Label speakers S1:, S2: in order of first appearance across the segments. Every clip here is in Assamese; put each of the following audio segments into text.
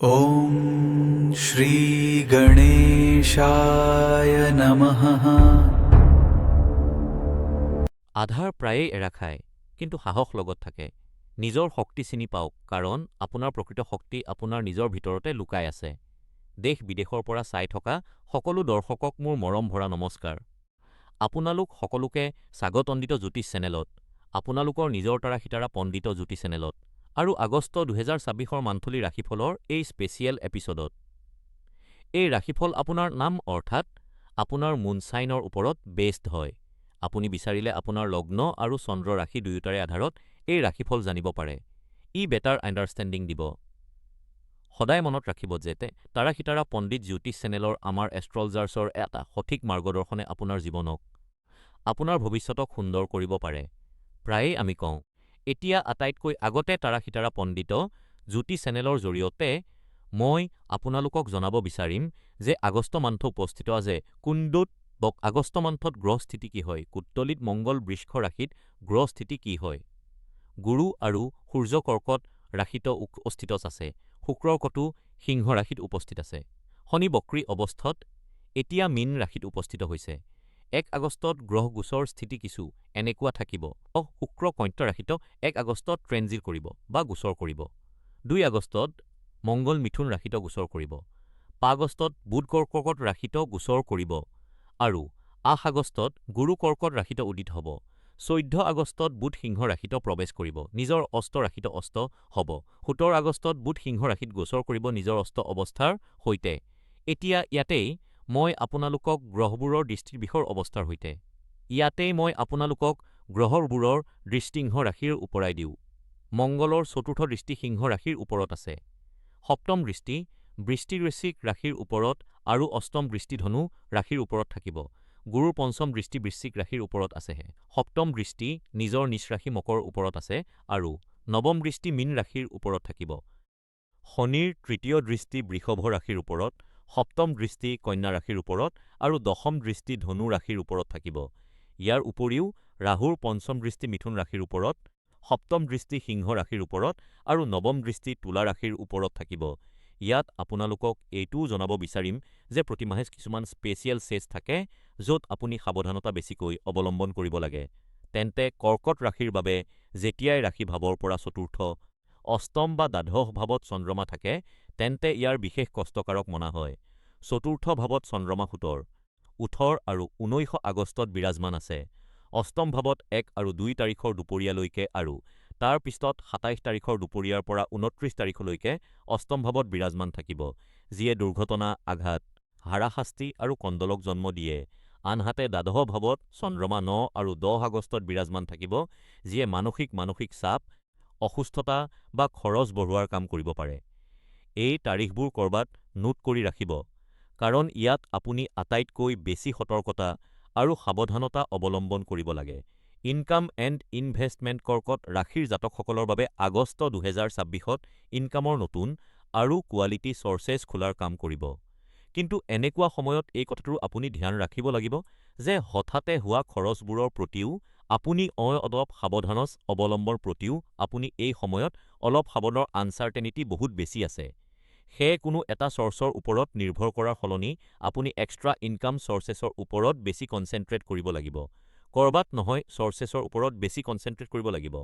S1: ॐ श्रीगणेशाय नमः।
S2: আধাৰ প্ৰায়েই এৰা খায়, কিন্তু সাহস লগত থাকে। নিজৰ শক্তি চিনি পাওক, কাৰণ আপোনাৰ প্ৰকৃত শক্তি আপোনাৰ নিজৰ ভিতৰতে লুকাই আছে। দেশ-বিদেশৰ পৰা চাই থকা সকলো দৰ্শকক মোৰ মৰম ভৰা নমস্কাৰ। আপোনালোক সকলোকে স্বাগতন্দিত জ্যোতিষ চেনেলত, আপোনালোকৰ নিজৰ তাৰা-সিতাৰা পণ্ডিত জ্যোতিষ চেনেলত, আৰু আগষ্ট ২০২৬ৰ মান্থলি ৰাশিফলৰ এই স্পেচিয়েল এপিছডত। এই ৰাশিফল আপোনাৰ নাম অৰ্থাৎ আপোনাৰ মুনচাইনৰ ওপৰত বেছড হয়। আপুনি বিচাৰিলে আপোনাৰ লগ্ন আৰু চন্দ্ৰ ৰাশি দুয়োটাৰে আধাৰত এই ৰাশিফল জানিব পাৰে। ই বেটাৰ আণ্ডাৰষ্টেণ্ডিং দিব। সদায় মনত ৰাখিব যে তাৰা-সিতাৰা পণ্ডিত জ্যোতিষ চেনেলৰ আমাৰ এষ্ট্ৰলজাৰ্ছৰ এটা সঠিক মাৰ্গদৰ্শনে আপোনাৰ জীৱনক, আপোনাৰ ভৱিষ্যতক সুন্দৰ কৰিব পাৰে। প্ৰায়েই আমি কওঁ, এতিয়া আটাইতকৈ আগতে তাৰা-সিতাৰা পণ্ডিত জ্যোতিষ চেনেলৰ জৰিয়তে মই আপোনালোকক জনাব বিচাৰিম যে আগষ্ট মান্থ উপস্থিত আছে কুণ্ডুত আগষ্ট মান্থত গ্ৰহ স্থিতি কি হয়, কুণ্ডলীত মংগল বৃষ ৰাশিত গ্ৰহ স্থিতি কি হয়। গুৰু আৰু সূৰ্য কৰ্কট ৰাশিত উপস্থিত আছে, শুক্ৰৰ কটু সিংহ ৰাশিত উপস্থিত আছে। শনি বক্ৰী অৱস্থাত এতিয়া মীন ৰাশিত উপস্থিত হৈছে। ১ আগষ্টত গ্ৰহ গোচৰ স্থিতি কিছু এনেকুৱা থাকিব। শুক্ৰ কন্যা ৰাশিত ১ আগষ্টত ট্ৰেনজিট কৰিব বা গোচৰ কৰিব। ২ আগষ্টত মংগল মিথুন ৰাশিত গোচৰ কৰিব। ৫ আগষ্টত বুধ কৰ্কট ৰাশিত গোচৰ কৰিব আৰু ৮ আগষ্টত গুৰু কৰ্কট ৰাশিত উদিত হ'ব। ১৪ আগষ্টত বুধ সিংহ ৰাশিত প্ৰৱেশ কৰিব, নিজৰ অষ্ট ৰাশিত অস্ত হ'ব। ১৭ আগষ্টত বুধ সিংহ ৰাশিত গোচৰ কৰিব নিজৰ অষ্ট অৱস্থাৰ সৈতে। এতিয়া ইয়াতেই মই আপোনালোকক গ্ৰহবোৰৰ দৃষ্টিৰ বিষৰ অৱস্থাৰ সৈতে। ইয়াতেই মই আপোনালোকক গ্ৰহবোৰৰ দৃষ্টি সিংহ ৰাশিৰ ওপৰাই দিওঁ। মংগলৰ চতুৰ্থ দৃষ্টি সিংহ ৰাশিৰ ওপৰত আছে। সপ্তম দৃষ্টি বৃষ্টিবৃশ্চিক ৰাশিৰ ওপৰত আৰু অষ্টম দৃষ্টি ধনু ৰাশিৰ ওপৰত থাকিব। গুৰুৰ পঞ্চম দৃষ্টি বৃশ্চিক ৰাশিৰ ওপৰত আছেহে। সপ্তম দৃষ্টি নিজৰ নিজ ৰাশি মকৰৰ ওপৰত আছে আৰু নৱম দৃষ্টি মীন ৰাশিৰ ওপৰত থাকিব। শনিৰ তৃতীয় দৃষ্টি বৃষভ ৰাশিৰ ওপৰত, সপ্তম দৃষ্টি কন্যা ৰাশিৰ ওপৰত আৰু দশম দৃষ্টি ধনু ৰাশিৰ ওপৰত থাকিব। ইয়াৰ উপৰিও ৰাহুৰ পঞ্চম দৃষ্টি মিথুন ৰাশিৰ ওপৰত, সপ্তম দৃষ্টি সিংহ ৰাশিৰ ওপৰত আৰু নৱম দৃষ্টি তুলা ৰাশিৰ ওপৰত থাকিব। ইয়াত আপোনালোকক এইটোও জনাব বিচাৰিম যে প্ৰতিমাহে কিছুমান স্পেচিয়েল চেছ থাকে য'ত আপুনি সাৱধানতা বেছিকৈ অৱলম্বন কৰিব লাগে। তেন্তে কৰ্কট ৰাশিৰ বাবে যেতিয়াই ৰাশি ভাৱৰ পৰা চতুৰ্থ, অষ্টম বা দ্বাদশ ভাৱত চন্দ্ৰমা থাকে তেন্তে ইয়াৰ বিশেষ কষ্টকাৰক মনা হয়। চতুৰ্থ ভাৱত চন্দ্ৰমা সুতৰ ১৮ আৰু ১৯ আগষ্টত বিৰাজমান আছে। অষ্টম ভাৱত ১ আৰু ২ তাৰিখৰ দুপৰীয়ালৈকে আৰু তাৰ পিছত ২৭ তাৰিখৰ দুপৰীয়াৰ পৰা ২৯ তাৰিখলৈকে অষ্টম ভাৱত বিৰাজমান থাকিব, যিয়ে দুৰ্ঘটনা, আঘাত, হাৰাশাস্তি আৰু কণ্ডলক জন্ম দিয়ে। আনহাতে দ্বাদশ ভাৱত চন্দ্ৰমা ৯ আৰু ১০ আগষ্টত বিৰাজমান থাকিব, যিয়ে মানসিক চাপ, অসুস্থতা বা খৰচ বঢ়োৱাৰ কাম কৰিব পাৰে। এই তাৰিখবোৰ ক'ৰবাত নোট কৰি ৰাখিব, কাৰণ ইয়াত আপুনি আটাইতকৈ বেছি সতৰ্কতা আৰু সাৱধানতা অৱলম্বন কৰিব লাগে। ইনকাম এণ্ড ইনভেষ্টমেণ্ট কৰ্কট ৰাশিৰ জাতকসকলৰ বাবে আগষ্ট ২০২৬ত ইনকামৰ নতুন আৰু কোৱালিটি চৰ্চেছ খোলাৰ কাম কৰিব। কিন্তু এনেকুৱা সময়ত এই কথাটো আপুনি ধ্যান ৰাখিব লাগিব যে হঠাতে হোৱা খৰচবোৰৰ প্ৰতিও আপুনি অলপ সাৱধানতা অৱলম্বনৰ প্ৰতিও আপুনি এই সময়ত অলপ সাৱধানৰ আনচাৰ্টেনিটি বহুত বেছি আছে। সেয়ে কোনো এটা চৰ্চৰ ওপৰত নিৰ্ভৰ কৰাৰ সলনি আপুনি এক্সট্ৰা ইনকাম চৰ্চেছৰ ওপৰত বেছি কনচেনট্ৰেট কৰিব লাগিব। ক'ৰবাত নহয় চৰ্চেছৰ ওপৰত বেছি কনচেনট্ৰেট কৰিব লাগিব।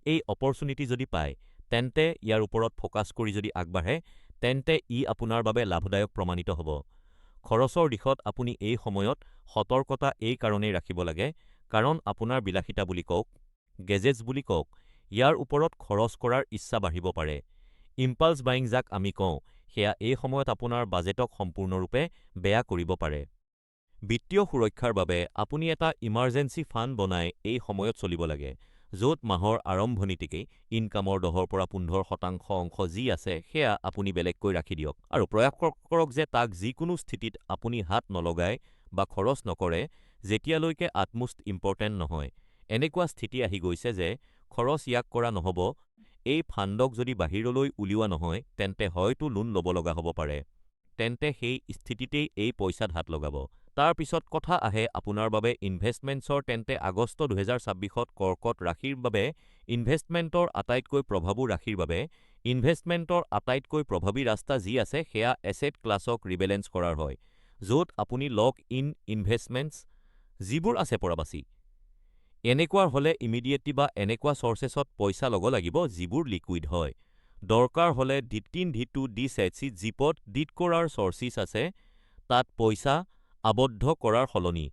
S2: এই অপৰচুনিটি যদি পায় তেন্তে ইয়াৰ ওপৰত ফ'কাছ কৰি যদি আগবাঢ়ে তেন্তে ই আপোনাৰ বাবে লাভদায়ক প্ৰমাণিত হ'ব। খৰচৰ দিশত আপুনি এই সময়ত সতৰ্কতা এই কাৰণেই ৰাখিব লাগে কাৰণ আপোনাৰ বিলাসিতা বুলি কওক, গেজেটছ বুলি কওক, ইয়াৰ ওপৰত খৰচ কৰাৰ ইচ্ছা বাঢ়িব পাৰে। ইম্পালছ বাইং যাক আমি কওঁ, সেয়া এই সময়ত আপোনাৰ বাজেটক সম্পূৰ্ণৰূপে বেয়া কৰিব পাৰে। বিত্তীয় সুৰক্ষাৰ বাবে আপুনি এটা ইমাৰ্জেঞ্চি ফাণ্ড বনাই এই সময়ত চলিব লাগে, য'ত মাহৰ আৰম্ভণিতেই ইনকামৰ ১০ৰ পৰা ১৫% অংশ যি আছে সেয়া আপুনি বেলেগকৈ ৰাখি দিয়ক আৰু প্ৰয়াস কৰক যে তাক যিকোনো স্থিতিত আপুনি হাত নলগায় বা খৰচ নকৰে যেতিয়ালৈকে আটমোষ্ট ইম্পৰ্টেণ্ট নহয়। এনেকুৱা স্থিতি আহি গৈছে যে খৰচ ইয়াক কৰা নহ'ব, এই ফাণ্ডক যদি বাহিৰলৈ উলিওৱা নহয় তেন্তে হয়তো লোন ল'ব লগা হ'ব পাৰে। তেন্তে সেই স্থিতিতেই এই পইচাত হাত লগাব। তাৰ পিছত কথা আহে আপোনাৰ বাবে ইনভেষ্টমেণ্টছৰ। তেন্তে আগষ্ট ২০২৬ত কৰ্কট ৰাশিৰ বাবে ইনভেষ্টমেণ্টৰ আটাইতকৈ প্ৰভাৱী ৰাশিৰ বাবে ইনভেষ্টমেণ্টৰ আটাইতকৈ প্ৰভাৱী ৰাস্তা যি আছে সেয়া এছেট ক্লাছক ৰিবেলেন্স কৰাৰ হয়, য'ত আপুনি লক-ইন ইনভেষ্টমেণ্টছ যিবোৰ আছে পৰা বাচি। এনেকুৱাৰ হ'লে ইমিডিয়েটলি বা এনেকুৱা চ'ৰ্চেছত পইচা ল'ব লাগিব যিবোৰ লিকুইড হয়। দৰকাৰ হ'লে D3, D2, D7 জিপত ডিড কৰাৰ চ'ৰ্চিছ আছে, তাত পইচা আবদ্ধ কৰাৰ সলনি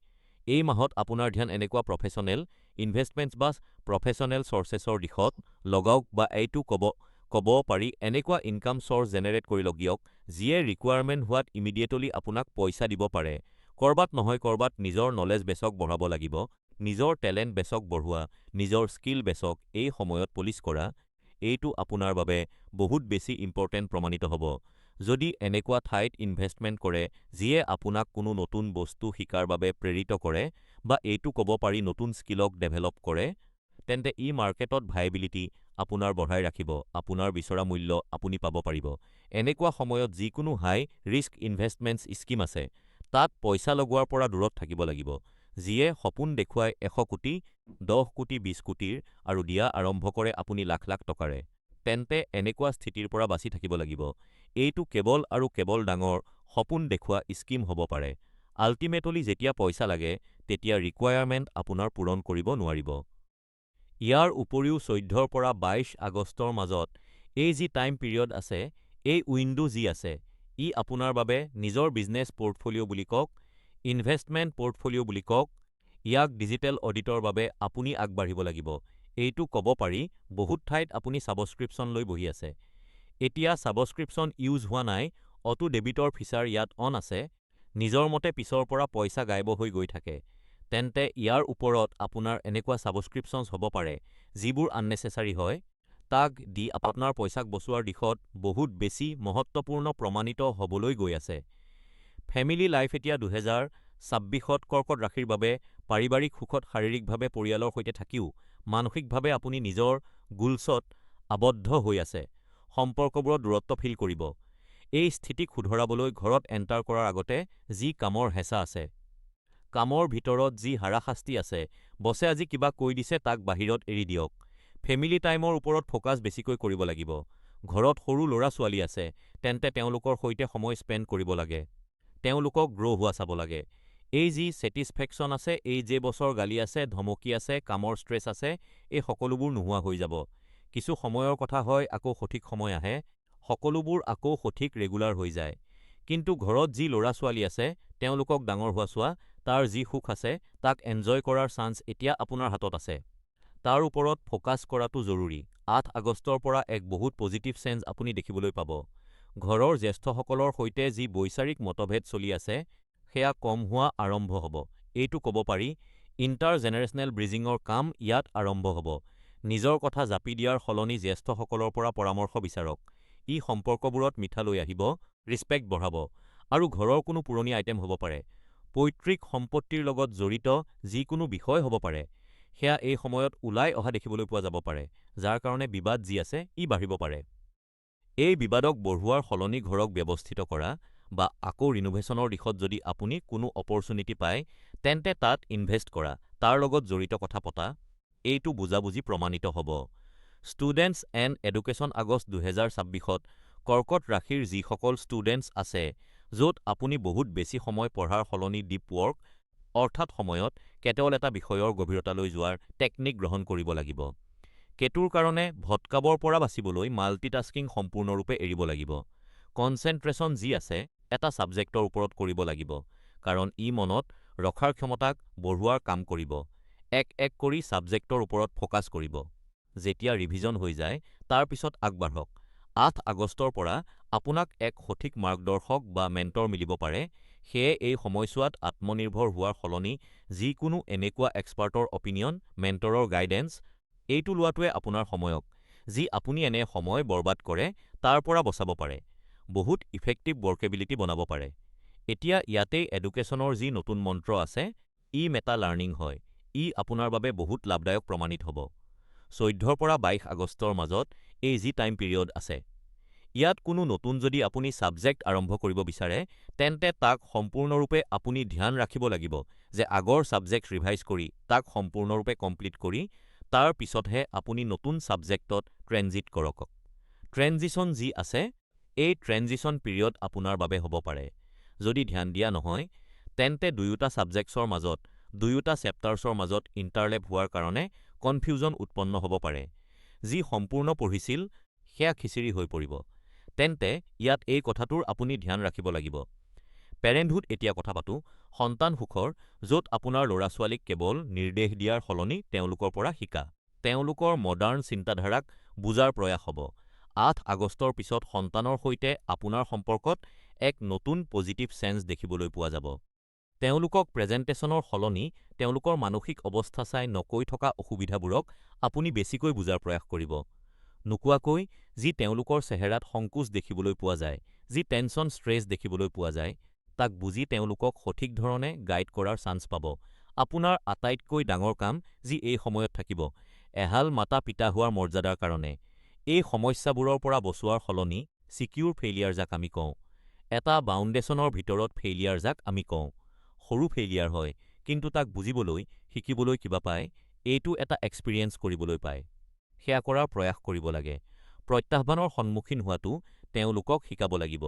S2: এই মাহত আপোনাৰ ধ্যান এনেকুৱা প্ৰফেশ্যনেল ইনভেষ্টমেণ্টছ বা প্ৰফেশ্যনেল চ'ৰ্চেছৰ দিশত লগাওক বা এইটো ক'ব পাৰি এনেকুৱা ইনকাম চ'ৰ্চ জেনেৰেট কৰি লগিয়ক যিয়ে ৰিকুৱাৰমেণ্ট হোৱাত ইমিডিয়েটলি আপোনাক পইচা দিব পাৰে। ক'ৰবাত নহয় ক'ৰবাত নিজৰ নলেজ বেছক বঢ়াব লাগিব, নিজৰ টেলেণ্ট বেছক বঢ়োৱা, নিজৰ স্কিল বেছক এই সময়ত পলিচ কৰা। এইটো আপোনাৰ বাবে বহুত বেছি ইম্পৰ্টেণ্ট প্ৰমাণিত হ'ব। যদি এনেকুৱা ঠাইত ইনভেষ্টমেণ্ট কৰে যিয়ে আপোনাক কোনো নতুন বস্তু শিকাৰ বাবে প্ৰেৰিত কৰে বা এইটো ক'ব পাৰি নতুন স্কিলক ডেভেলপ কৰে, তেন্তে ই মাৰ্কেটত ভাইবিলিটি আপোনাৰ বঢ়াই ৰাখিব, আপোনাৰ বিচৰা মূল্য আপুনি পাব পাৰিব। এনেকুৱা সময়ত যিকোনো হাই ৰিস্ক ইনভেষ্টমেণ্টছ স্কিম আছে, তাত পইচা লগোৱাৰ পৰা দূৰত থাকিব লাগিব, যিয়ে সপোন দেখুৱাই ১০০ কোটি, ১০ কোটি, ২০ কোটিৰ আৰু দিয়া আৰম্ভ কৰে আপুনি লাখ লাখ টকাৰে। তেন্তে এনেকুৱা স্থিতিৰ পৰা বাচি থাকিব লাগিব। এইটো কেৱল আৰু কেৱল ডাঙৰ সপোন দেখুওৱা স্কিম হ'ব পাৰে। আল্টিমেটলি যেতিয়া পইচা লাগে তেতিয়া ৰিকুৱাৰমেণ্ট আপোনাৰ পূৰণ কৰিব নোৱাৰিব। ইয়াৰ উপৰিও ১৪ৰ পৰা ২২ আগষ্টৰ মাজত এই যি টাইম পিৰিয়ড আছে, এই উইণ্ডো যি আছে, ই আপোনাৰ বাবে নিজৰ বিজনেছ পৰ্টফলিঅ' বুলি কওক, ইনভেষ্টমেণ্ট পৰ্টফলিঅ' বুলি কওক, ইয়াক ডিজিটেল অডিটৰ বাবে আপুনি আগবাঢ়িব লাগিব। এইটো ক'ব পাৰি বহুত ঠাইত আপুনি ছাবস্ক্ৰিপশ্যন লৈ বহি আছে। এতিয়া ছাবস্ক্ৰিপশ্যন ইউজ হোৱা নাই, অটো ডেবিটৰ ফিচাৰ ইয়াত অন আছে, নিজৰ মতে পিছৰ পৰা পইচা গায়ব হৈ গৈ থাকে। তেন্তে ইয়াৰ ওপৰত আপোনাৰ এনেকুৱা ছাবস্ক্ৰিপশ্যনছ হ'ব পাৰে যিবোৰ আননেচেচাৰী হয়, তাক দি আপোনাৰ পইচাক বচোৱাৰ দিশত বহুত বেছি মহত্বপূৰ্ণ প্ৰমাণিত হ'বলৈ গৈ আছে। ফেমিলি লাইফ এতিয়া ২০২৬ত কৰ্কট ৰাশিৰ বাবে পাৰিবাৰিক সুখত শাৰীৰিকভাৱে পৰিয়ালৰ সৈতে থাকিও মানসিকভাৱে আপুনি নিজৰ গোলছত আবদ্ধ হৈ আছে। সম্পৰ্কবোৰত দূৰত্ব ফিল কৰিব। এই স্থিতিক শুধৰাবলৈ ঘৰত এণ্টাৰ কৰাৰ আগতে যি কামৰ হেঁচা আছে, কামৰ ভিতৰত যি হাৰাশাস্তি আছে, বছে আজি কিবা কৈ দিছে তাক বাহিৰত এৰি দিয়ক। ফেমিলি টাইমৰ ওপৰত ফ'কাছ বেছিকৈ কৰিব লাগিব। ঘৰত সৰু ল'ৰা-ছোৱালী আছে, তেন্তে তেওঁলোকৰ সৈতে সময় স্পেণ্ড কৰিব লাগে। তেওঁলোকক গ্ৰ' হোৱা চাব লাগে। এই যি ছেটিছফেকশ্যন আছে, এই যে বছৰ গালি আছে, ধমকি আছে, কামৰ ষ্ট্ৰেছ আছে, এই সকলোবোৰ নোহোৱা হৈ যাব। কিছু সময়ৰ কথা হয়, আকৌ সঠিক সময় আহে, সকলোবোৰ আকৌ সঠিক ৰেগুলাৰ হৈ যায়। কিন্তু ঘৰত যি ল'ৰা-ছোৱালী আছে, তেওঁলোকক ডাঙৰ হোৱা চোৱা, তাৰ যি সুখ আছে তাক এনজয় কৰাৰ চান্স এতিয়া আপোনাৰ হাতত আছে। তাৰ ওপৰত ফ'কাছ কৰাটো জৰুৰী। ৮ আগষ্টৰ পৰা এক বহুত পজিটিভ চেঞ্জ আপুনি দেখিবলৈ পাব। ঘৰৰ জ্যেষ্ঠসকলৰ সৈতে যি বৈচাৰিক মতভেদ চলি আছে, সেয়া কম হোৱা আৰম্ভ হ'ব। এইটো ক'ব পাৰি ইণ্টাৰ-জেনেৰেশ্যনেল ব্ৰিজিঙৰ কাম ইয়াত আৰম্ভ হ'ব। নিজৰ কথা জাপি দিয়াৰ সলনি জ্যেষ্ঠসকলৰ পৰা পৰামৰ্শ বিচাৰক। ই সম্পৰ্কবোৰত মিঠা লৈ আহিব, ৰিছপেক্ট বঢ়াব। আৰু ঘৰৰ কোনো পুৰণি আইটেম হ'ব পাৰে, পৈতৃক সম্পত্তিৰ লগত জড়িত যিকোনো বিষয় হ'ব পাৰে, সেয়া এই সময়ত ওলাই অহা দেখিবলৈ পোৱা যাব পাৰে, যাৰ কাৰণে বিবাদ যি আছে ই বাঢ়িব পাৰে। এই বিবাদক বঢ়োৱাৰ সলনি ঘৰক ব্যৱস্থিত কৰা বা আকৌ ৰিনোভেশ্যনৰ দিশত যদি আপুনি কোনো অপৰচুনিটি পায়, তেন্তে তাত ইনভেষ্ট কৰা, তাৰ লগত জড়িত কথা পতা, এইটো বুজাবুজি প্ৰমাণিত হ'ব। ষ্টুডেণ্টছ এণ্ড এডুকেশ্যন আগষ্ট ২০২৬ত কৰ্কট ৰাশিৰ যিসকল ষ্টুডেণ্টছ আছে, য'ত আপুনি বহুত বেছি সময় পঢ়াৰ সলনি ডিপ ৱৰ্ক, অৰ্থাৎ সময়ত কেৱল এটা বিষয়ৰ গভীৰতালৈ যোৱাৰ টেকনিক গ্ৰহণ কৰিব লাগিব। কেতুৰ কাৰণে ভটকাবৰ পৰা বাচিবলৈ মাল্টিটাস্কিং সম্পূৰ্ণৰূপে এৰিব লাগিব। কনচেনট্ৰেশ্যন যি আছে এটা ছাবজেক্টৰ ওপৰত কৰিব লাগিব, কাৰণ ই মনত ৰখাৰ ক্ষমতাক বঢ়োৱাৰ কাম কৰিব। এক এক কৰি ছাবজেক্টৰ ওপৰত ফ'কাছ কৰিব। যেতিয়া ৰিভিজন হৈ যায়, তাৰ পিছত আগবাঢ়ক। ৮ আগষ্টৰ পৰা আপোনাক এক সঠিক মাৰ্গদৰ্শক বা মেণ্টৰ মিলিব পাৰে, সেয়ে এই সময়ছোৱাত আত্মনিৰ্ভৰ হোৱাৰ সলনি যিকোনো এনেকুৱা এক্সপাৰ্টৰ অপিনিয়ন, মেণ্টৰৰ গাইডেন্স, এইটো লোৱাটোৱে আপোনাৰ সময়ক, যি আপুনি এনে সময় বৰবাদ কৰে, তাৰ পৰা বচাব পাৰে। বহুত ইফেক্টিভ ৱৰ্কেবিলিটি বনাব পাৰে। এতিয়া ইয়াতেই এডুকেশ্যনৰ যি নতুন মন্ত্ৰ আছে, ই মেটা লাৰ্ণিং হয়। ই আপোনাৰ বাবে বহুত লাভদায়ক প্ৰমাণিত হ'ব। ১৪ৰ পৰা ২২ আগষ্টৰ মাজত এই যি টাইম পিৰিয়ড আছে, ইয়াত কোনো নতুন যদি আপুনি ছাবজেক্ট আৰম্ভ কৰিব বিচাৰে, তেন্তে তাক সম্পূৰ্ণৰূপে আপুনি ধ্যান ৰাখিব লাগিব যে আগৰ ছাবজেক্ট ৰিভাইজ কৰি তাক সম্পূৰ্ণৰূপে কমপ্লিট কৰি তাৰ পিছতহে আপুনি নতুন ছাবজেক্টত ট্ৰেনজিট কৰক। ট্ৰেনজিশ্যন যি আছে, এই ট্ৰেনজিশ্যন পিৰিয়ড আপোনাৰ বাবে হ'ব পাৰে। যদি ধ্যান দিয়া নহয়, তেন্তে দুয়োটা ছাবজেক্টছৰ মাজত, দুয়োটা চেপ্টাৰ্ছৰ মাজত ইণ্টাৰলেপ হোৱাৰ কাৰণে কনফিউজন উৎপন্ন হ'ব পাৰে। যি সম্পূৰ্ণ পঢ়িছিল সেয়া খিচিৰি হৈ পৰিব। তেন্তে ইয়াত এই কথাটোৰ আপুনি ধ্যান ৰাখিব লাগিব। পেৰেণ্টহুড এতিয়া কথা পাতোঁ সন্তান সুখৰ, য'ত আপোনাৰ ল'ৰা-ছোৱালীক কেৱল নিৰ্দেশ দিয়াৰ সলনি তেওঁলোকৰ পৰা শিকা। তেওঁলোকৰ মডাৰ্ণ চিন্তাধাৰাক বুজাৰ প্ৰয়াস হ'ব। ৮ আগষ্টৰ পিছত সন্তানৰ সৈতে আপোনাৰ সম্পৰ্কত এক নতুন পজিটিভ চেঞ্জ দেখিবলৈ পোৱা যাব। তেওঁলোকক প্ৰেজেণ্টেশ্যনৰ সলনি তেওঁলোকৰ মানসিক অৱস্থা চাই নকৈ থকা অসুবিধাবোৰক আপুনি বেছিকৈ বুজাৰ প্ৰয়াস কৰিব। নোকোৱাকৈ যি তেওঁলোকৰ চেহেৰাত সংকোচ দেখিবলৈ পোৱা যায়, যি টেনচন ষ্ট্ৰেছ দেখিবলৈ পোৱা যায়, তাক বুজি তেওঁলোকক সঠিক ধৰণে গাইড কৰাৰ চান্স পাব। আপোনাৰ আটাইতকৈ ডাঙৰ কাম যি এই সময়ত থাকিব, এহাল মাতা-পিতা হোৱাৰ মৰ্যাদাৰ কাৰণে, এই সমস্যাবোৰৰ পৰা বচোৱাৰ সলনি ছিকিউৰ ফেইলিয়াৰ যাক আমি কওঁ। এটা বাউণ্ডেশ্যনৰ ভিতৰত ফেইলিয়াৰ যাক আমি কওঁ। সৰু ফেইলিয়াৰ হয়, কিন্তু তাক বুজিবলৈ, শিকিবলৈ কিবা পায়, এইটো এটা এক্সপিৰিয়েঞ্চ কৰিবলৈ পায়। সেয়া কৰাৰ প্ৰয়াস কৰিব লাগে। প্ৰত্যাহ্বানৰ সন্মুখীন হোৱাটো তেওঁলোকক শিকাব লাগিব।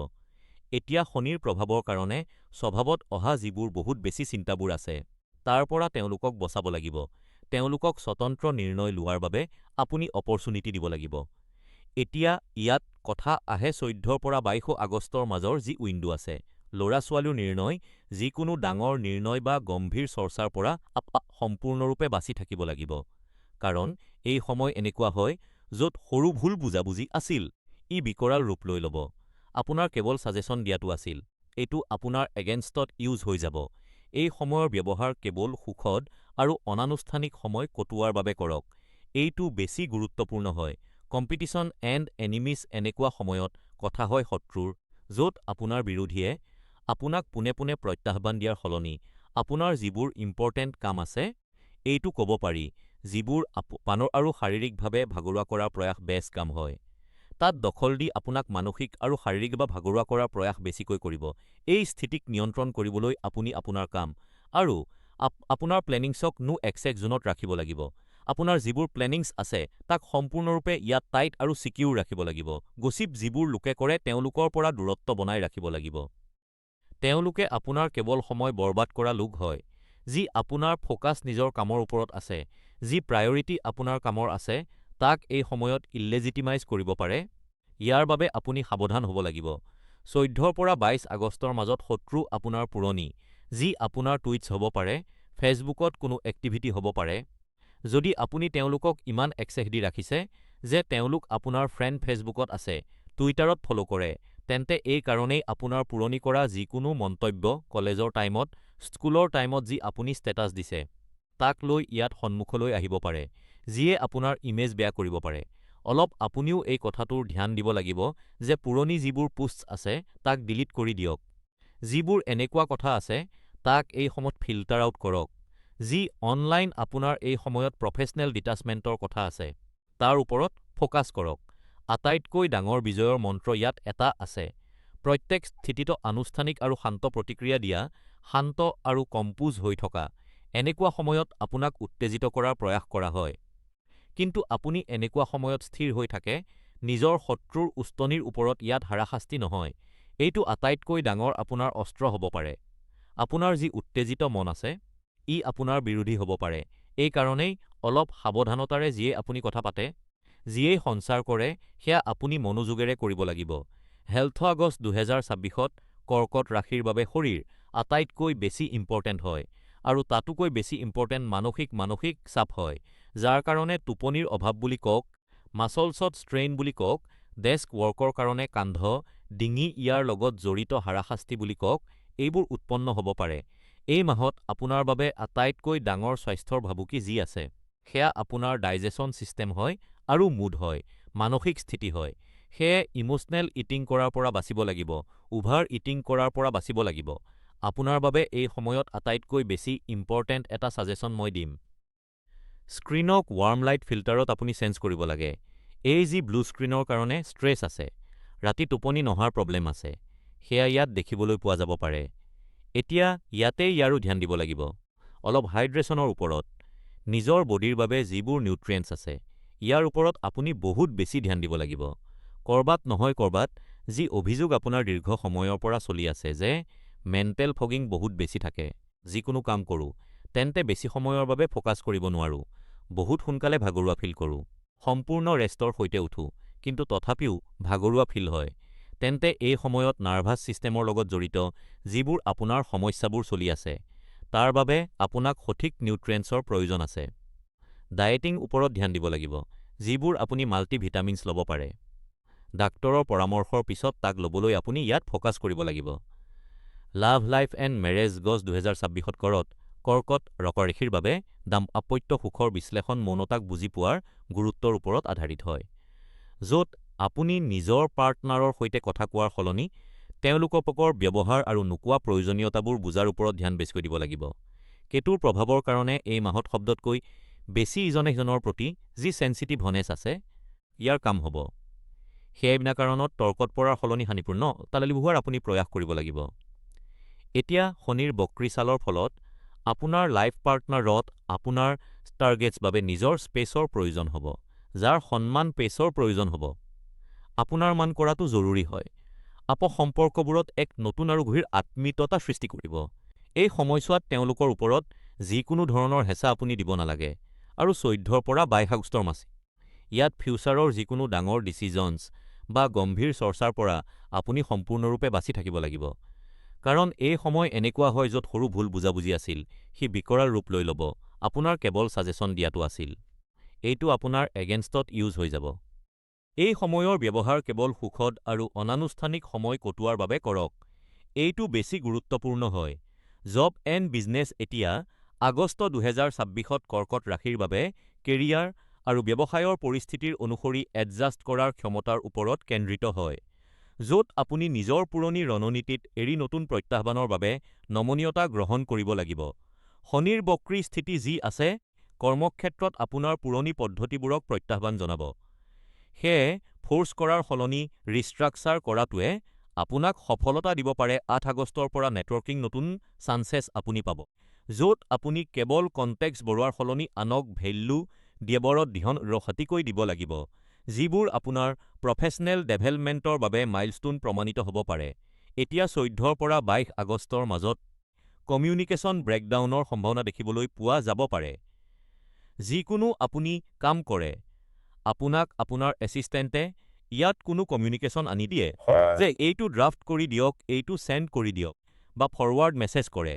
S2: এতিয়া শনিৰ প্ৰভাৱৰ কাৰণে স্বভাৱত অহা যিবোৰ বহুত বেছি চিন্তাবোৰ আছে, তাৰ পৰা তেওঁলোকক বচাব লাগিব। তেওঁলোকক স্বতন্ত্ৰ নিৰ্ণয় লোৱাৰ বাবে আপুনি অপৰচুনিটি দিব লাগিব। এতিয়া ইয়াত কথা আহে ১৪ৰ পৰা ২২ আগষ্টৰ মাজৰ যি উইণ্ডো আছে। ল'ৰা-ছোৱালীৰ নিৰ্ণয়, যিকোনো ডাঙৰ নিৰ্ণয় বা গম্ভীৰ চৰ্চাৰ পৰা সম্পূৰ্ণৰূপে বাচি থাকিব লাগিব। কাৰণ এই সময় এনেকুৱা হয় য'ত সৰু ভুল বুজাবুজি আছিল, ই বিকৰাল ৰূপ লৈ ল'ব। আপোনাৰ কেৱল ছাজেশ্যন দিয়াটো আছিল, এইটো আপোনাৰ এগেইনষ্টত ইউজ হৈ যাব। এই সময়ৰ ব্যৱহাৰ কেৱল সুখদ আৰু অনানুষ্ঠানিক সময় কটোৱাৰ বাবে কৰক। এইটো বেছি গুৰুত্বপূৰ্ণ হয়। কম্পিটিশ্যন এণ্ড এনিমিছ এনেকুৱা সময়ত কথা হয় শত্ৰুৰ, য'ত আপোনাৰ বিৰোধীয়ে আপোনাক পোনে পোনে প্ৰত্যাহ্বান দিয়াৰ সলনি আপোনাৰ যিবোৰ ইম্পৰ্টেণ্ট কাম আছে, এইটো ক'ব পাৰি, যিবোৰ আৰু শাৰীৰিকভাৱে ভাগৰুৱা কৰাৰ প্ৰয়াস বেছ কাম হয়। তাত দখল দি আপোনাক মানসিক আৰু শাৰীৰিকভাৱে ভাগৰুৱা কৰাৰ প্ৰয়াস বেছিকৈ কৰিব। এই স্থিতিক নিয়ন্ত্ৰণ কৰিবলৈ আপুনি আপোনাৰ কাম আৰু আপোনাৰ প্লেনিংছক নো এক্সেক জোনত ৰাখিব লাগিব। আপোনাৰ যিবোৰ প্লেনিংছ আছে তাক সম্পূৰ্ণৰূপে ইয়াত টাইট আৰু ছিকিউৰ ৰাখিব লাগিব। গচিপ যিবোৰ লোকে কৰে তেওঁলোকৰ পৰা দূৰত্ব বনাই ৰাখিব লাগিব। তেওঁলোকে আপোনাৰ কেৱল সময় বৰবাদ কৰা লোক হয়। যি আপোনাৰ ফ'কাছ নিজৰ কামৰ ওপৰত আছে, যি প্ৰায়ৰিটি আপোনাৰ কামৰ আছে, তাক এই সময়ত ইল্লেজিটিমাইজ কৰিব পাৰে। ইয়াৰ বাবে আপুনি সাৱধান হ'ব লাগিব। ১৪ৰ পৰা ২২ আগষ্টৰ মাজত শত্ৰু আপোনাৰ পুৰণি, যি আপোনাৰ টুইটছ হ'ব পাৰে, ফেচবুকত কোনো এক্টিভিটি হ'ব পাৰে। যদি আপুনি তেওঁলোকক ইমান একচেছ দি ৰাখিছে যে তেওঁলোক আপোনাৰ ফ্ৰেণ্ড ফেচবুকত আছে, টুইটাৰত ফ'ল' কৰে, তেন্তে এই কাৰণেই আপোনাৰ পুৰণি কৰা যিকোনো মন্তব্য, কলেজৰ টাইমত, স্কুলৰ টাইমত যি আপুনি ষ্টেটাছ দিছে, তাক লৈ ইয়াত সন্মুখলৈ আহিব পাৰে, যিয়ে আপোনাৰ ইমেজ বেয়া কৰিব পাৰে। অলপ আপুনিও এই কথাটোৰ ধ্যান দিব লাগিব যে পুৰণি যিবোৰ পোষ্ট আছে তাক ডিলিট কৰি দিয়ক। যিবোৰ এনেকুৱা কথা আছে তাক এই সময়ত ফিল্টাৰ আউট কৰক। যি অনলাইন আপোনাৰ এই সময়ত প্ৰফেশ্যনেল ডিটাচমেণ্টৰ কথা আছে, তাৰ ওপৰত ফ'কাছ কৰক। আটাইতকৈ ডাঙৰ বিজয়ৰ মন্ত্ৰ ইয়াত এটা আছে, প্ৰত্যেক স্থিতিত আনুষ্ঠানিক আৰু শান্ত প্ৰতিক্ৰিয়া দিয়া, শান্ত আৰু কম্পোজ হৈ থকা। এনেকুৱা সময়ত আপোনাক উত্তেজিত কৰাৰ প্ৰয়াস কৰা হয়। কিন্তু আপুনি এনেকুৱা সময়ত স্থিৰ হৈ থাকে, নিজৰ শত্ৰুৰ উস্তনিৰ ওপৰত ইয়াত হাৰাশাস্তি নহয়। এইটো আটাইতকৈ ডাঙৰ আপোনাৰ অস্ত্ৰ হ'ব পাৰে। আপোনাৰ যি উত্তেজিত মন আছে, ই আপোনাৰ বিৰোধী হ'ব পাৰে। এই কাৰণেই অলপ সাৱধানতাৰে যিয়ে আপুনি কথা পাতে, যিয়েই সঞ্চাৰ কৰে, সেয়া আপুনি মনোযোগেৰে কৰিব লাগিব। হেল্থ আগষ্ট ২০২৬ত কৰ্কট ৰাশিৰ বাবে শৰীৰ আটাইতকৈ বেছি ইম্পৰ্টেণ্ট হয়, আৰু তাতোকৈ বেছি ইম্পৰ্টেণ্ট মানসিক চাপ হয়, যাৰ কাৰণে টোপনিৰ অভাৱ বুলি কওক, মাচলছত ষ্ট্ৰেইন বুলি কওক, ডেস্ক ৱৰ্কৰ কাৰণে কান্ধ, ডিঙি ইয়াৰ লগত জড়িত হাৰাশাস্তি বুলি কওক, এইবোৰ উৎপন্ন হ'ব পাৰে। এই মাহত আপোনাৰ বাবে আটাইতকৈ ডাঙৰ স্বাস্থ্যৰ ভাবুকি যি আছে, সেয়া আপোনাৰ ডাইজেশ্যন ছিষ্টেম হয় আৰু মুড হয়, মানসিক স্থিতি হয়। সেয়ে ইম'চনেল ইটিং কৰাৰ পৰা বাচিব লাগিব, অভাৰ ইটিং কৰাৰ পৰা বাচিব লাগিব। আপোনাৰ বাবে এই সময়ত আটাইতকৈ বেছি ইম্পৰ্টেণ্ট এটা ছাজেশ্যন মই দিম। স্ক্ৰীনক ৱাৰ্ম লাইট ফিল্টাৰত আপুনি চেঞ্জ কৰিব লাগে। এই যি ব্লু স্ক্ৰীনৰ কাৰণে ষ্ট্ৰেছ আছে, ৰাতি টোপনি নহাৰ প্ৰব্লেম আছে, সেয়া ইয়াত দেখিবলৈ পোৱা যাব পাৰে। এতিয়া ইয়াতেই ইয়াৰো ধ্যান দিব লাগিব। অলপ হাইড্ৰেশ্যনৰ ওপৰত, নিজৰ বডিৰ বাবে যিবোৰ নিউট্ৰিয়েণ্টছ আছে, ইয়াৰ ওপৰত আপুনি বহুত বেছি ধ্যান দিব লাগিব। কৰবাত নহয় কৰবাত যি অভিযোগ আপোনাৰ দীৰ্ঘ সময়ৰ পৰা চলি আছে যে মেণ্টেল ফগিং বহুত বেছি থাকে, যিকোনো কাম কৰোঁ তেন্তে বেছি সময়ৰ বাবে ফ'কাছ কৰিব নোৱাৰোঁ, বহুত সোনকালে ভাগৰুৱা ফিল কৰোঁ, সম্পূৰ্ণ ৰেষ্টৰ সৈতে উঠোঁ, কিন্তু তথাপিও ভাগৰুৱা ফিল হয়, তেন্তে এই সময়ত নাৰ্ভাছ ছিষ্টেমৰ লগত জড়িত যিবোৰ আপোনাৰ সমস্যাবোৰ চলি আছে, তাৰ বাবে আপোনাক সঠিক নিউট্ৰিয়েণ্টছৰ প্ৰয়োজন আছে। ডায়েটিং ওপৰত ধ্যান দিব লাগিব, যিবোৰ আপুনি মাল্টিভিটামিনছ ল'ব পাৰে। ডাক্তৰৰ পৰামৰ্শৰ পিছত তাক ল'বলৈ আপুনি ইয়াত ফ'কাছ কৰিব লাগিব। লাভ লাইফ এণ্ড মেৰেজ গছ ২০২৬ত কৰ্কট ৰকৰেখীৰ বাবে দাম্পত্য সুখৰ বিশ্লেষণ মৌনতাক বুজি পোৱাৰ গুৰুত্বৰ ওপৰত আধাৰিত হয়, য'ত আপুনি নিজৰ পাৰ্টনাৰৰ সৈতে কথা কোৱাৰ সলনি তেওঁলোকৰ ব্যৱহাৰ আৰু নোকোৱা প্ৰয়োজনীয়তাবোৰ বুজাৰ ওপৰত ধ্যান বেছিকৈ দিব লাগিব। কেতুৰ প্ৰভাৱৰ কাৰণে এই মাহত শব্দতকৈ বেছি ইজনে সিজনৰ প্ৰতি যি চেনচিটিভ হনেছ আছে, ইয়াৰ কাম হ'ব। সেয়া বিনা কাৰণত তৰ্কত পৰাৰ সলনি শান্তিপূৰ্ণ তালালি বহুৱাৰ আপুনি প্ৰয়াস কৰিব লাগিব। এতিয়া শনিৰ বক্ৰী চালৰ ফলত আপোনাৰ লাইফ পাৰ্টনাৰত আপোনাৰ টাৰ্গেটছ বাবে নিজৰ স্পেচৰ প্ৰয়োজন হ'ব, যাৰ সন্মান পেচৰ প্ৰয়োজন হ'ব। আপোনাৰ মান কৰাটো জৰুৰী হয়। সম্পৰ্কবোৰত এক নতুন আৰু গভীৰ আত্মীয়তা সৃষ্টি কৰিব। এই সময়ছোৱাত তেওঁলোকৰ ওপৰত যিকোনো ধৰণৰ হেঁচা আপুনি দিব নালাগে, আৰু ১৪ৰ পৰা ২২ আগষ্টৰ মাজত ইয়াত ফিউচাৰৰ যিকোনো ডাঙৰ ডিচিজনছ বা গম্ভীৰ চৰ্চাৰ পৰা আপুনি সম্পূৰ্ণৰূপে বাচি থাকিব লাগিব। কাৰণ এই সময় এনেকুৱা হয় য'ত সৰু ভুল বুজাবুজি আছিল, সি বিকৰাল ৰূপ লৈ ল'ব, আপোনাৰ কেৱল ছাজেশ্যন দিয়াটো আছিল। এইটো আপোনাৰ এগেইনষ্টত ইউজ হৈ যাব। এই সময়ৰ ব্যৱহাৰ কেৱল সুখদ আৰু অনানুষ্ঠানিক সময় কটোৱাৰ বাবে কৰক। এইটো বেছি গুৰুত্বপূৰ্ণ হয়। জব এণ্ড বিজনেছ এতিয়া আগষ্ট ২০২৬ত কৰ্কট ৰাশিৰ বাবে কেৰিয়াৰ আৰু ব্যৱসায়ৰ পৰিস্থিতিৰ অনুসৰি এডজাষ্ট কৰাৰ ক্ষমতাৰ ওপৰত কেন্দ্ৰিত হয়, য'ত আপুনি নিজৰ পুৰণি ৰণনীতিত এৰি নতুন প্ৰত্যাহ্বানৰ বাবে নমনীয়তা গ্ৰহণ কৰিব লাগিব। শনিৰ বক্ৰী স্থিতি যি আছে, কৰ্মক্ষেত্ৰত আপোনাৰ পুৰণি পদ্ধতিবোৰক প্ৰত্যাহ্বান জনাব। সেয়ে ফ'ৰ্চ কৰাৰ সলনি ৰিষ্ট্ৰাকচাৰ কৰাটোৱে আপোনাক সফলতা দিব পাৰে। ৮ আগষ্টৰ পৰা নেটৱৰ্কিং নতুন চান্সেছ আপুনি পাব, য'ত আপুনি কেৱল কণ্টেক্টছ বঢ়োৱাৰ সলনি আনক ভেল্যু দিয়াবোৰত ধ্যান সঠিককৈ দিব লাগিব, যিবোৰ আপোনাৰ প্ৰফেশ্যনেল ডেভেলপমেণ্টৰ বাবে মাইলষ্টুন প্ৰমাণিত হ'ব পাৰে। এতিয়া ১৪ৰ পৰা ২২ আগষ্টৰ মাজত কমিউনিকেশ্যন ব্ৰেকডাউনৰ সম্ভাৱনা দেখিবলৈ পোৱা যাব পাৰে। যিকোনো আপুনি কাম কৰে, আপোনাক আপোনাৰ এছিষ্টেণ্টে ইয়াত কোনো কমিউনিকেশ্যন আনি দিয়ে যে এইটো ড্ৰাফ্ট কৰি দিয়ক, এইটো চেণ্ড কৰি দিয়ক, বা ফৰৱাৰ্ড মেছেজ কৰে,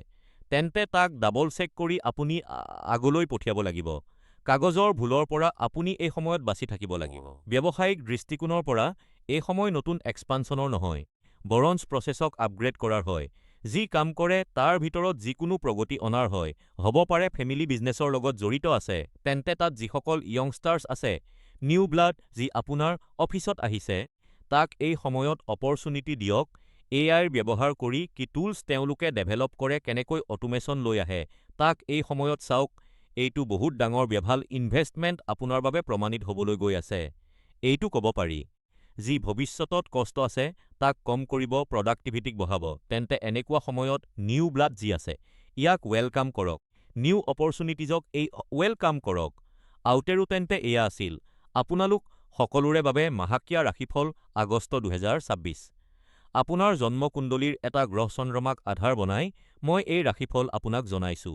S2: তেন্তে তাক ডাবল চেক কৰি আপুনি আগলৈ পঠিয়াব লাগিব। কাগজৰ ভুলৰ পৰা আপুনি এই সময়ত বাচি থাকিব লাগিব। ব্যৱসায়িক দৃষ্টিকোণৰ পৰা এই সময় নতুন এক্সপানশ্যনৰ নহয়, বৰঞ্চ প্ৰচেছক আপগ্ৰেড কৰাৰ হয়। যি কাম কৰে তাৰ ভিতৰত যিকোনো প্ৰগতি অনাৰ হয়, হ'ব পাৰে ফেমিলি বিজনেছৰ লগত জড়িত আছে, তেন্তে তাত যিসকল য়ংষ্টাৰ্ছ আছে, নিউ ব্লাড যি আপোনাৰ অফিচত আহিছে, তাক এই সময়ত অপৰচুনিটি দিয়ক। এআইৰ ব্যৱহাৰ কৰি কি টুলছ তেওঁলোকে ডেভেলপ কৰে, কেনেকৈ অটোমেশ্যন লৈ আহে, তাক এই সময়ত চাওক। এইটো বহুত ডাঙৰ ভাল ইনভেষ্টমেণ্ট আপোনাৰ বাবে প্ৰমাণিত হ'বলৈ গৈ আছে। এইটো ক'ব পাৰি, যি ভৱিষ্যতত কষ্ট আছে তাক কম কৰিব, প্ৰডাক্টিভিটিক বঢ়াব। তেন্তে এনেকুৱা সময়ত নিউ ব্লাড যি আছে, ইয়াক ৱেলকাম কৰক। নিউ অপৰচুনিটিজক ৱেলকাম কৰক। আউটেৰো তেন্তে এয়া আছিল আপোনালোক সকলোৰে বাবে মাহাকীয়া ৰাশিফল আগষ্ট ২০২৬। আপোনাৰ জন্মকুণ্ডলীৰ এটা গ্ৰহ চন্দ্ৰমাক আধাৰ বনাই মই এই ৰাশিফল আপোনাক জনাইছো।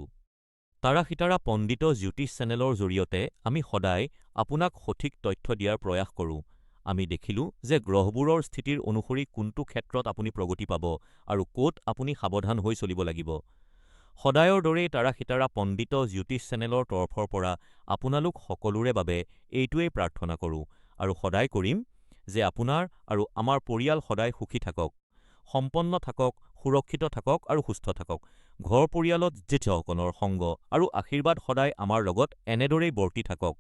S2: তাৰা সিতাৰা পণ্ডিত জ্যোতিষ চেনেলৰ জৰিয়তে আমি সদায় আপোনাক সঠিক তথ্য দিয়াৰ প্ৰয়াস কৰোঁ। আমি দেখিলো যে গ্ৰহবোৰৰ স্থিতিৰ অনুসৰি কোনটো ক্ষেত্ৰত আপুনি প্ৰগতি পাব আৰু ক'ত আপুনি সাৱধান হৈ চলিব লাগিব। সদায়ৰ দৰেই তাৰা সিতাৰা পণ্ডিত জ্যোতিষ চেনেলৰ তৰফৰ পৰা আপোনালোক সকলোৰে বাবে এইটোৱেই প্ৰাৰ্থনা কৰোঁ আৰু সদায় কৰিম যে আপোনাৰ আৰু আমাৰ পৰিয়াল সদায় সুখী থাকক, সম্পন্ন থাকক, সুৰক্ষিত থাকক আৰু সুস্থ থাকক। ঘৰ পৰিয়ালত জ্যেষ্ঠসকলৰ সংগ আৰু আশীৰ্বাদ সদায় আমাৰ লগত এনেদৰেই বৰ্তি থাকক।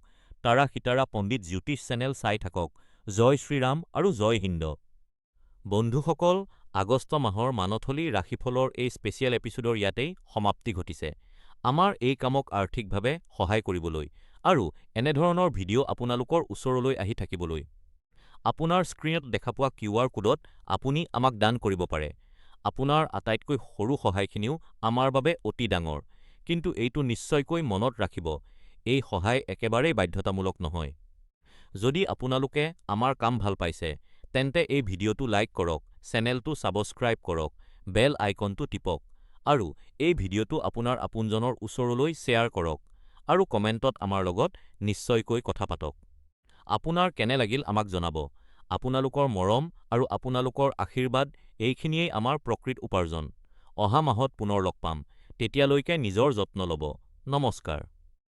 S2: তাৰা সিতাৰা পণ্ডিত জ্যোতিষ চেনেল চাই থাকক। জয় শ্ৰীৰাম আৰু জয় হিন্দ। বন্ধুসকল, আগষ্ট মাহৰ মানথলি ৰাশিফলৰ এই স্পেচিয়েল এপিছোডৰ ইয়াতেই সমাপ্তি ঘটিছে। আমাৰ এই কামক আৰ্থিকভাৱে সহায় কৰিবলৈ আৰু এনেধৰণৰ ভিডিঅ' আপোনালোকৰ ওচৰলৈ আহি থাকিবলৈ আপোনাৰ স্ক্ৰীনত দেখা পোৱা QR কোডত আপুনি আমাক দান কৰিব পাৰে। আপোনাৰ আটাইতকৈ সৰু সহায়খিনিও আমাৰ বাবে অতি ডাঙৰ। কিন্তু এইটো নিশ্চয়কৈ মনত ৰাখিব, এই সহায় একেবাৰেই বাধ্যতামূলক নহয়। যদি আপোনালোকে আমাৰ কাম ভাল পাইছে, তেন্তে এই ভিডিঅ'টো লাইক কৰক, চেনেলটো ছাবস্ক্ৰাইব কৰক, বেল আইকনটো টিপক, আৰু এই ভিডিঅ'টো আপোনাৰ আপোনজনৰ ওচৰলৈ শ্বেয়াৰ কৰক, আৰু কমেণ্টত আমাৰ লগত নিশ্চয়কৈ কথা পাতক। আপোনাৰ কেনে লাগিল আমাক জনাব। আপোনালোকৰ মৰম আৰু আপোনালোকৰ আশীৰ্বাদ এইখিনিয়েই আমাৰ প্ৰকৃত উপাৰ্জন। অহা মাহত পুনৰ লগ পাম। তেতিয়ালৈকে নিজৰ যত্ন ল'ব। নমস্কাৰ।